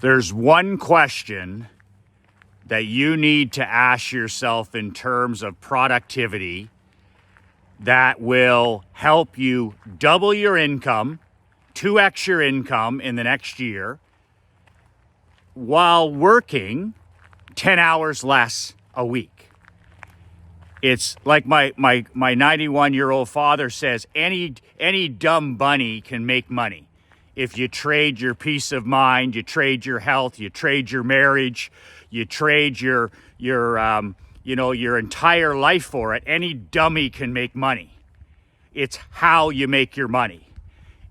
There's one question that you need to ask yourself in terms of productivity that will help you double your income, 2x your income in the next year while working 10 hours less a week. It's like my 91-year-old father says, any dumb bunny can make money. If you trade your peace of mind, you trade your health, you trade your marriage, you trade your entire life for it, any dummy can make money. It's how you make your money.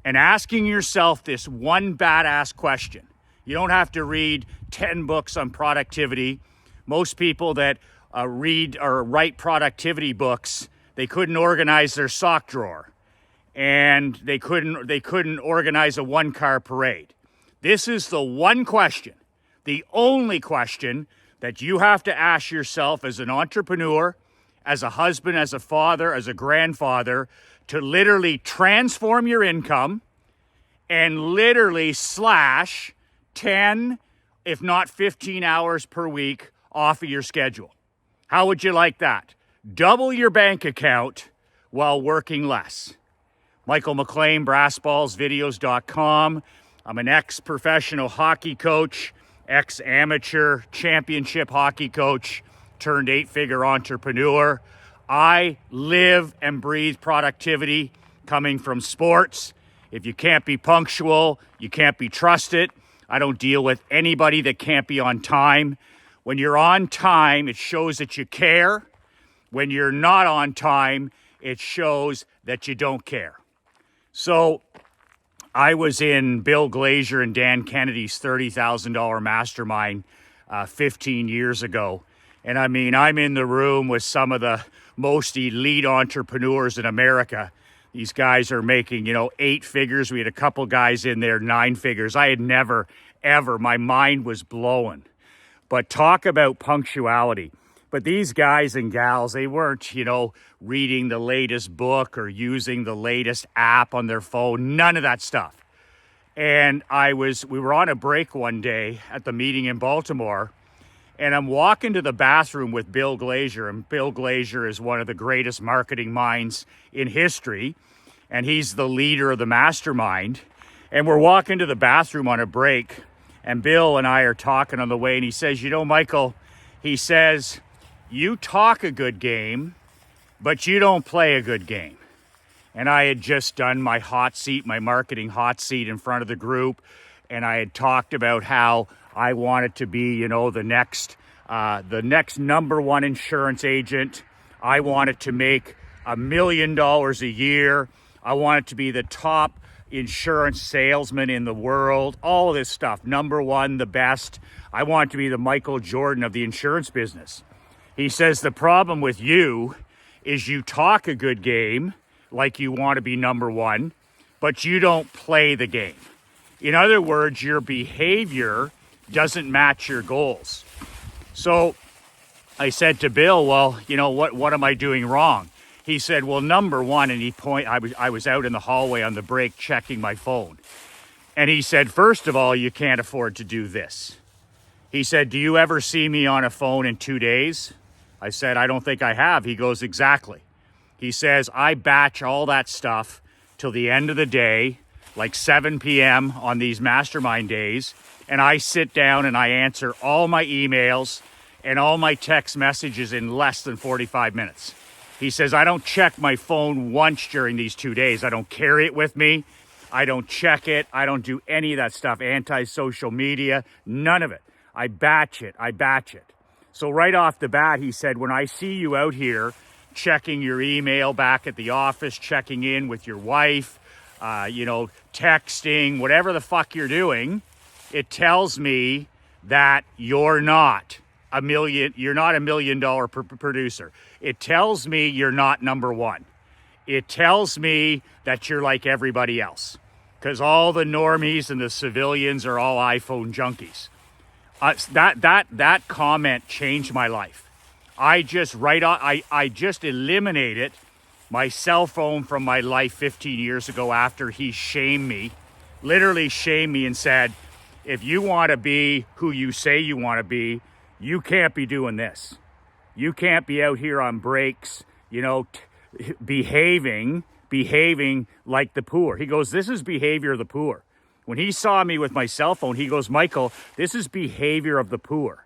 And asking yourself this one badass question. You don't have to read 10 books on productivity. Most people that read or write productivity books, they couldn't organize their sock drawer. And they couldn't organize a one-car parade. This is the one question, the only question that you have to ask yourself as an entrepreneur, as a husband, as a father, as a grandfather, to literally transform your income and literally slash 10, if not 15 hours per week off of your schedule. How would you like that? Double your bank account while working less. Michael McLean, brassballsvideos.com. I'm an ex-professional hockey coach, ex-amateur championship hockey coach, turned 8-figure entrepreneur. I live and breathe productivity coming from sports. If you can't be punctual, you can't be trusted. I don't deal with anybody that can't be on time. When you're on time, it shows that you care. When you're not on time, it shows that you don't care. So I was in Bill Glazier and Dan Kennedy's $30,000 mastermind 15 years ago. And I mean, I'm in the room with some of the most elite entrepreneurs in America. These guys are making, 8 figures. We had a couple guys in there, 9 figures. I had never, ever, my mind was blowing. But talk about punctuality. But these guys and gals, they weren't, reading the latest book or using the latest app on their phone. None of that stuff. And we were on a break one day at the meeting in Baltimore, and I'm walking to the bathroom with Bill Glazier, and Bill Glazier is one of the greatest marketing minds in history, and he's the leader of the mastermind. And we're walking to the bathroom on a break, and Bill and I are talking on the way, and he says, Michael, he says, you talk a good game, but you don't play a good game. And I had just done my hot seat, my marketing hot seat in front of the group, and I had talked about how I wanted to be, the next number one insurance agent. I wanted to make $1 million a year. I wanted to be the top insurance salesman in the world. All of this stuff. Number one, the best. I wanted to be the Michael Jordan of the insurance business. He says, the problem with you is you talk a good game like you want to be number one, but you don't play the game. In other words, your behavior doesn't match your goals. So I said to Bill, well, what am I doing wrong? He said, well, number one, and I was out in the hallway on the break checking my phone. And he said, first of all, you can't afford to do this. He said, do you ever see me on a phone in 2 days? I said, I don't think I have. He goes, exactly. He says, I batch all that stuff till the end of the day, like 7 p.m. on these mastermind days, and I sit down and I answer all my emails and all my text messages in less than 45 minutes. He says, I don't check my phone once during these 2 days. I don't carry it with me. I don't check it. I don't do any of that stuff. Anti-social media, none of it. I batch it. So right off the bat, he said, when I see you out here checking your email back at the office, checking in with your wife, texting, whatever the fuck you're doing, it tells me that you're not a $1 million producer. It tells me you're not number one. It tells me that you're like everybody else, because all the normies and the civilians are all iPhone junkies. That comment changed my life. I just eliminated my cell phone from my life 15 years ago after he literally shamed me and said, if you want to be who you say you want to be, you can't be doing this. You can't be out here on breaks, you know, behaving like the poor. He goes, this is behavior of the poor. When he saw me with my cell phone, he goes, Michael, this is behavior of the poor.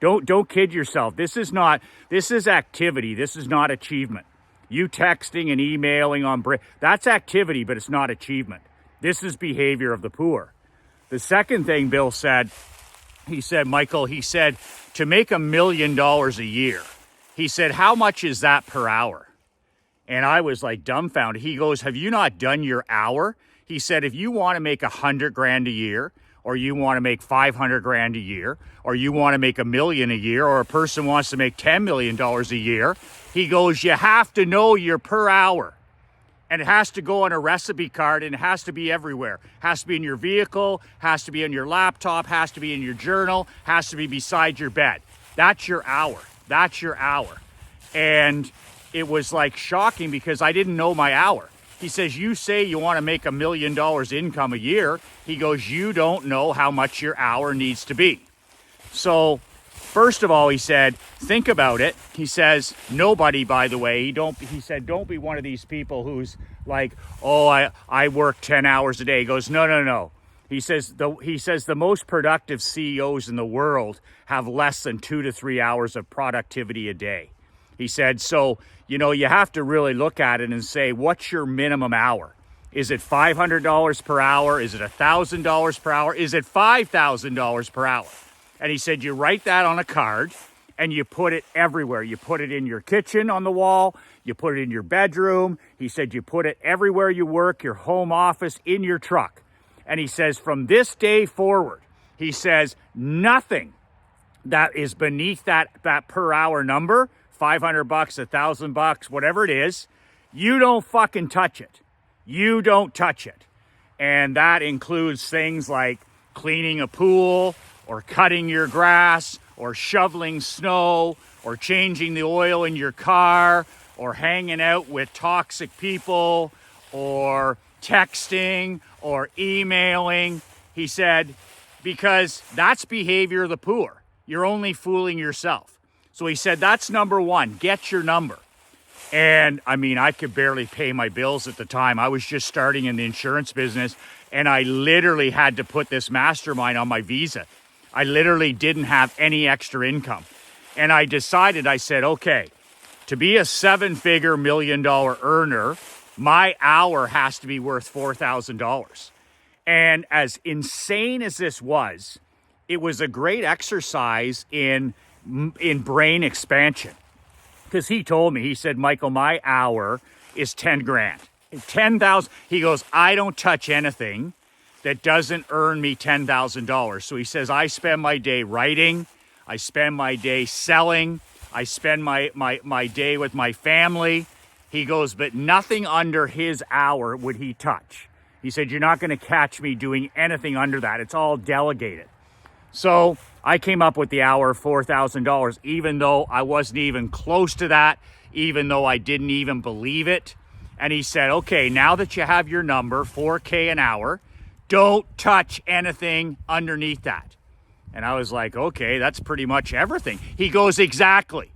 Don't kid yourself. This is activity. This is not achievement. You texting and emailing on break, that's activity, but it's not achievement. This is behavior of the poor. The second thing Bill said, he said, Michael, he said, to make $1 million a year, he said, how much is that per hour? And I was like dumbfounded. He goes, have you not done your hour? He said, if you want to make $100,000 a year, or you want to make $500,000 a year, or you want to make $1 million a year, or a person wants to make $10 million a year, he goes, you have to know your per hour. And it has to go on a recipe card, and it has to be everywhere. Has to be in your vehicle, has to be on your laptop, has to be in your journal, has to be beside your bed. That's your hour. That's your hour. And it was like shocking because I didn't know my hour. He says, you say you want to make $1 million income a year. He goes, you don't know how much your hour needs to be. So first of all, he said, think about it. He says, nobody, by the way, he said, don't be one of these people who's like, oh, I work 10 hours a day. He goes, no. He says the most productive CEOs in the world have less than 2 to 3 hours of productivity a day. He said, so, you know, you have to really look at it and say, what's your minimum hour? Is it $500 per hour? Is it $1,000 per hour? Is it $5,000 per hour? And he said, you write that on a card and you put it everywhere. You put it in your kitchen on the wall. You put it in your bedroom. He said, you put it everywhere you work, your home office, in your truck. And he says, from this day forward, he says, nothing that is beneath that per hour number, $500, $1,000, whatever it is, you don't fucking touch it. You don't touch it. And that includes things like cleaning a pool, or cutting your grass, or shoveling snow, or changing the oil in your car, or hanging out with toxic people, or texting, or emailing. He said, because that's behavior of the poor. You're only fooling yourself. So he said, that's number one, get your number. And I mean, I could barely pay my bills at the time. I was just starting in the insurance business, and I literally had to put this mastermind on my visa. I literally didn't have any extra income. And I decided, I said, okay, to be a 7-figure $1 million earner, my hour has to be worth $4,000. And as insane as this was, it was a great exercise in brain expansion. Because he told me, he said, Michael, my hour is 10 grand. 10,000. He goes, I don't touch anything that doesn't earn me $10,000. So he says, I spend my day writing. I spend my day selling. I spend my day with my family. He goes, but nothing under his hour would he touch. He said, you're not going to catch me doing anything under that. It's all delegated. So I came up with the hour of $4,000, even though I wasn't even close to that, even though I didn't even believe it. And he said, okay, now that you have your number, $4K an hour, don't touch anything underneath that. And I was like, okay, that's pretty much everything. He goes, exactly.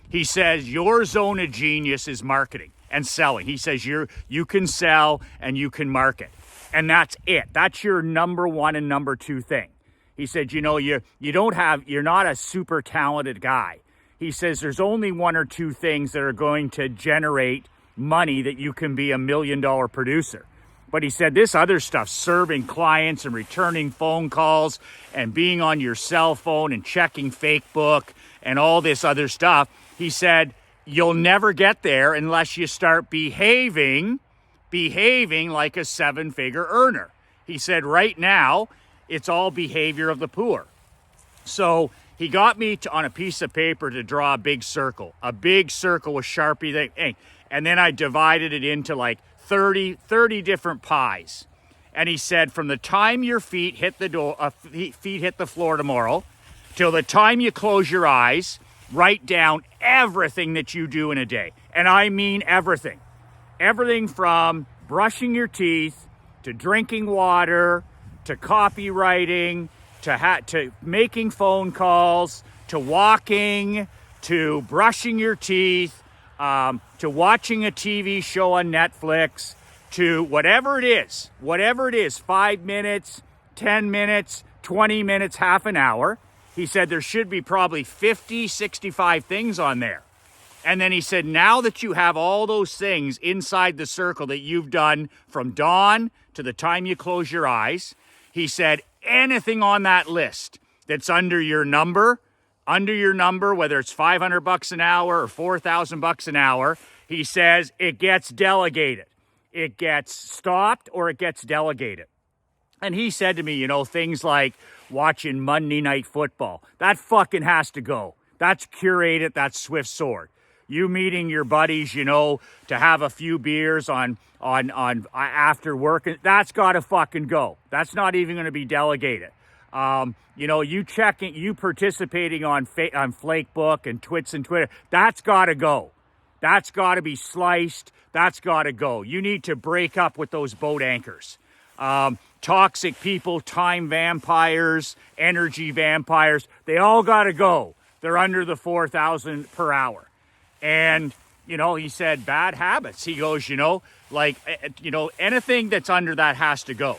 He says, your zone of genius is marketing and selling. He says, you can sell and you can market. And that's it. That's your number one and number two thing. He said, you know, you're not a super talented guy. He says, there's only one or two things that are going to generate money that you can be $1 million producer. But he said this other stuff, serving clients and returning phone calls and being on your cell phone and checking Facebook and all this other stuff, he said, you'll never get there unless you start behaving like a 7-figure earner. He said, right now, it's all behavior of the poor. So he got me on a piece of paper to draw a big circle with Sharpie thing. And then I divided it into like 30 different pies. And he said, from the time your feet hit the floor tomorrow till the time you close your eyes, write down everything that you do in a day. And I mean everything. Everything from brushing your teeth to drinking water to copywriting, to making phone calls, to walking, to brushing your teeth, to watching a TV show on Netflix, to whatever it is, 5 minutes, 10 minutes, 20 minutes, half an hour. He said there should be probably 50, 65 things on there. And then he said, now that you have all those things inside the circle that you've done from dawn to the time you close your eyes, he said, anything on that list that's under your number, whether it's $500 an hour or $4,000 an hour, he says it gets delegated. It gets stopped or it gets delegated. And he said to me, things like watching Monday Night Football. That fucking has to go. That's Curated. That's Swift Sword. You meeting your buddies, to have a few beers on after work, that's got to fucking go. That's not even going to be delegated. You participating on Flakebook and Twits and Twitter, that's got to go. That's got to be sliced. That's got to go. You need to break up with those boat anchors. Toxic people, time vampires, energy vampires, they all got to go. They're under the 4,000 per hour. And, he said bad habits. He goes, anything that's under that has to go.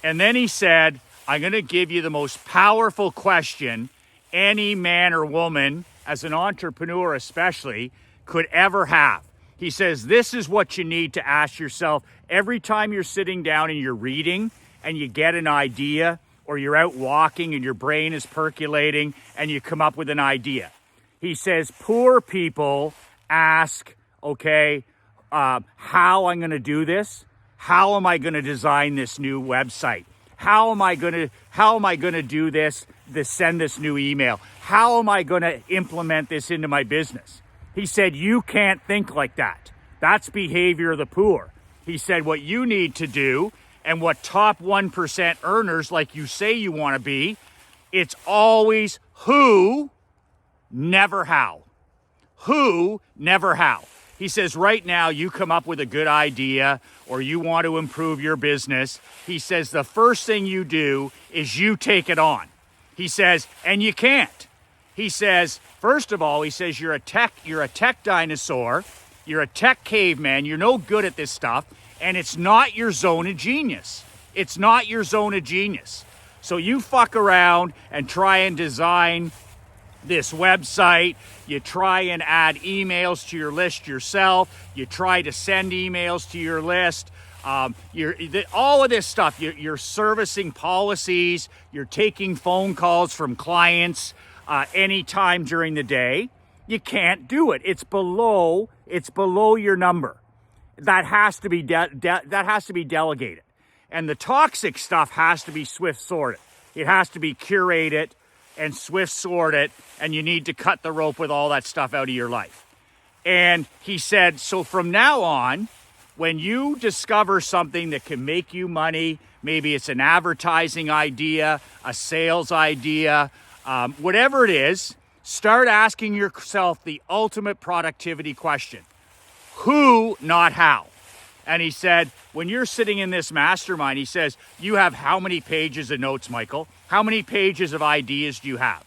And then he said, I'm going to give you the most powerful question any man or woman, as an entrepreneur especially, could ever have. He says, this is what you need to ask yourself every time you're sitting down and you're reading and you get an idea, or you're out walking and your brain is percolating and you come up with an idea. He says, poor people ask, how I'm going to do this? How am I going to design this new website? How am I going to do this, send this new email? How am I going to implement this into my business? He said, you can't think like that. That's behavior of the poor. He said, what you need to do, and what top 1% earners like you say you want to be, it's always who, never how. Who, never how. He says, right now you come up with a good idea or you want to improve your business. He says, the first thing you do is you take it on. He says, and you can't. He says, first of all, you're a tech dinosaur. You're a tech caveman. You're no good at this stuff. And it's not your zone of genius. It's not your zone of genius. So you fuck around and try and design this website. You try and add emails to your list yourself. You try to send emails to your list. All of this stuff. You're servicing policies. You're taking phone calls from clients anytime during the day. You can't do it. It's below your number. That has to be delegated. And the toxic stuff has to be swift sorted. It has to be curated and swift sorted, and you need to cut the rope with all that stuff out of your life. And he said, so from now on, when you discover something that can make you money, maybe it's an advertising idea, a sales idea, whatever it is, start asking yourself the ultimate productivity question. Who, not how. And he said, when you're sitting in this mastermind, he says, you have how many pages of notes, Michael? How many pages of ideas do you have?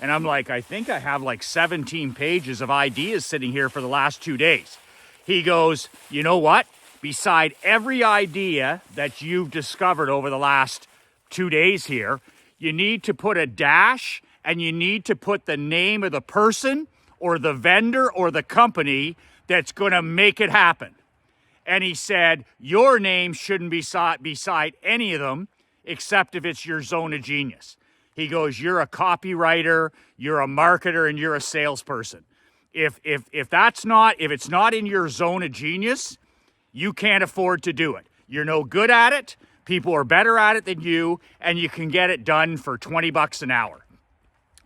And I'm like, I think I have like 17 pages of ideas sitting here for the last 2 days. He goes, you know what? Beside every idea that you've discovered over the last 2 days here, you need to put a dash and you need to put the name of the person or the vendor or the company that's going to make it happen. And he said, your name shouldn't be beside any of them except if it's your zone of genius. He goes, you're a copywriter, you're a marketer, and you're a salesperson. If it's not in your zone of genius, you can't afford to do it. You're no good at it. People are better at it than you, and you can get it done for $20 an hour.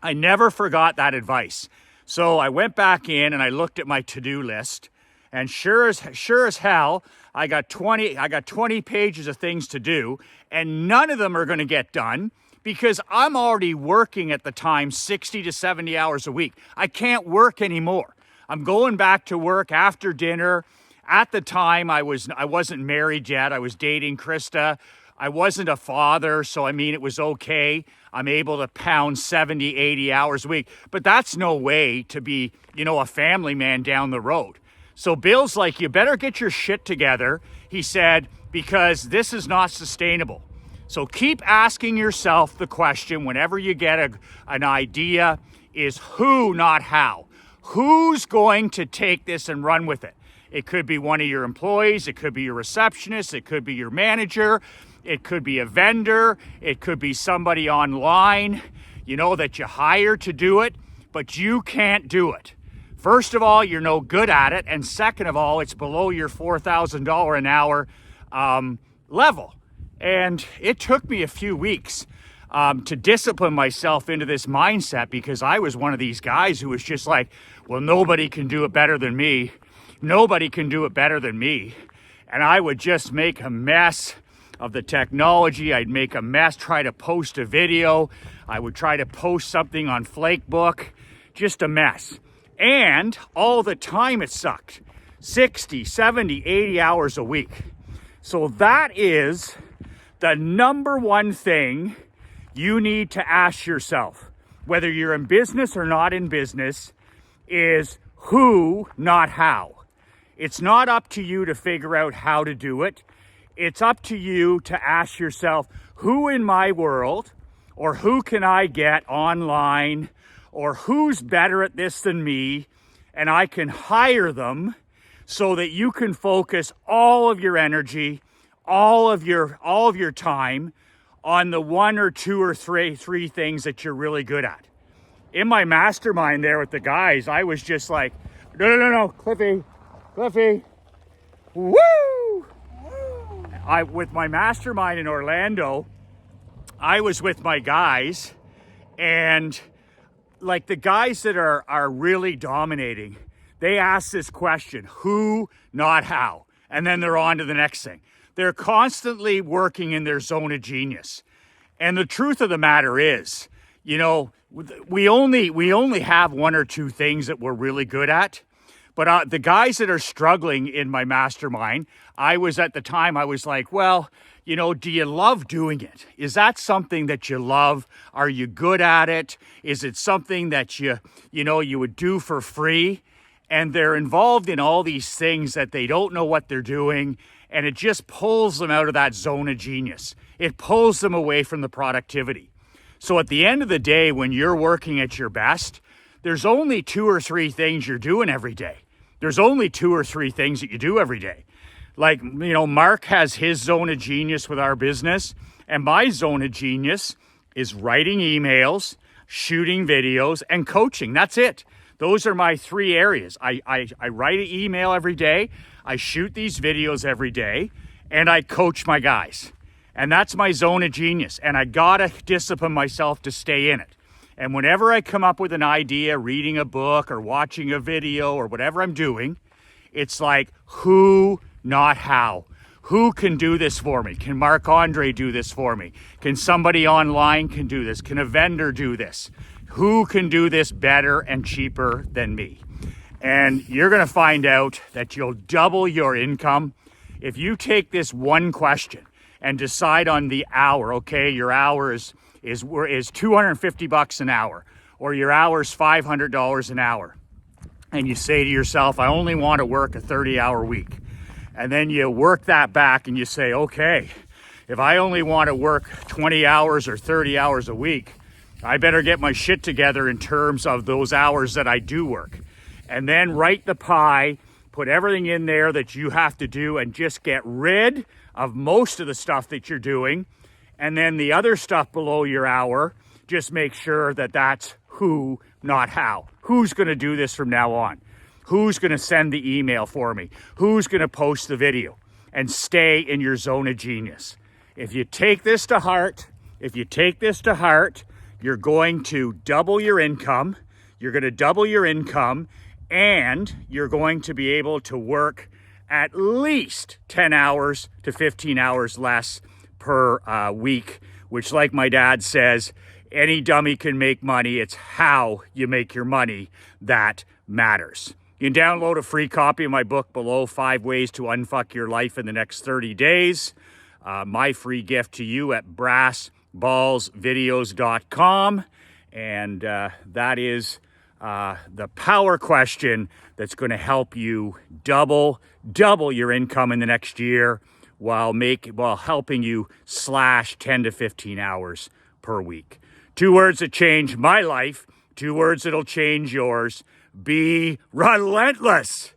I never forgot that advice. So I went back in and I looked at my to-do list, and sure as hell, I got 20 pages of things to do, and none of them are going to get done because I'm already working at the time 60 to 70 hours a week. I can't work anymore. I'm going back to work after dinner. At the time, I wasn't married yet. I was dating Krista. I wasn't a father, so I mean, it was okay. I'm able to pound 70, 80 hours a week, but that's no way to be, a family man down the road. So Bill's like, you better get your shit together, he said, because this is not sustainable. So keep asking yourself the question whenever you get an idea is who, not how. Who's going to take this and run with it? It could be one of your employees. It could be your receptionist. It could be your manager. It could be a vendor. It could be somebody online, that you hire to do it, but you can't do it. First of all, you're no good at it. And second of all, it's below your $4,000 an hour level. And it took me a few weeks to discipline myself into this mindset, because I was one of these guys who was just like, well, nobody can do it better than me. Nobody can do it better than me. And I would just make a mess of the technology. I'd make a mess, try to post a video. I would try to post something on Flakebook, just a mess. And all the time it sucked, 60, 70, 80 hours a week. So that is the number one thing you need to ask yourself, whether you're in business or not in business, is who, not how. It's not up to you to figure out how to do it. It's up to you to ask yourself, who in my world, or who can I get online, or who's better at this than me, and I can hire them so that you can focus all of your energy, all of your time on the one or two or three things that you're really good at. In my mastermind there with the guys, I was just like, no, Cliffy, woo! With my mastermind in Orlando, I was with my guys, and like the guys that are really dominating, they ask this question, who, not how, and then they're on to the next thing. They're constantly working in their zone of genius. And the truth of the matter is, we only have one or two things that we're really good at. But the guys that are struggling in my mastermind, I was like, well, do you love doing it? Is that something that you love? Are you good at it? Is it something that you would do for free? And they're involved in all these things that they don't know what they're doing. And it just pulls them out of that zone of genius. It pulls them away from the productivity. So at the end of the day, when you're working at your best, there's only two or three things you're doing every day. There's only two or three things that you do every day. Like, Mark has his zone of genius with our business, and my zone of genius is writing emails, shooting videos, and coaching. That's it. Those are my three areas. I write an email every day, I shoot these videos every day, and I coach my guys. And that's my zone of genius. And I gotta discipline myself to stay in it. And whenever I come up with an idea, reading a book or watching a video or whatever I'm doing, it's like, who, not how. Who can do this for me? Can Marc Andre do this for me? Can somebody online can do this? Can a vendor do this? Who can do this better and cheaper than me? And you're going to find out that you'll double your income if you take this one question and decide on the hour. Okay, your hour is $250 an hour, or your hour is $500 an hour. And you say to yourself, I only want to work a 30-hour week. And then you work that back and you say, okay, if I only want to work 20 hours or 30 hours a week, I better get my shit together in terms of those hours that I do work. And then write the pie, put everything in there that you have to do, and just get rid of most of the stuff that you're doing. And then the other stuff below your hour, just make sure that that's who, not how. Who's going to do this from now on? Who's going to send the email for me? Who's going to post the video? And stay in your zone of genius. If you take this to heart, you're going to double your income. You're going to double your income, and you're going to be able to work at least 10 hours to 15 hours less per week, which, like my dad says, any dummy can make money. It's how you make your money that matters. You can download a free copy of my book below, 5 Ways to Unfuck Your Life in the Next 30 Days. my free gift to you at brassballsvideos.com. And that is the power question that's going to help you double your income in the next year while helping you slash 10 to 15 hours per week. 2 words that changed my life, 2 words that'll change yours. Be relentless.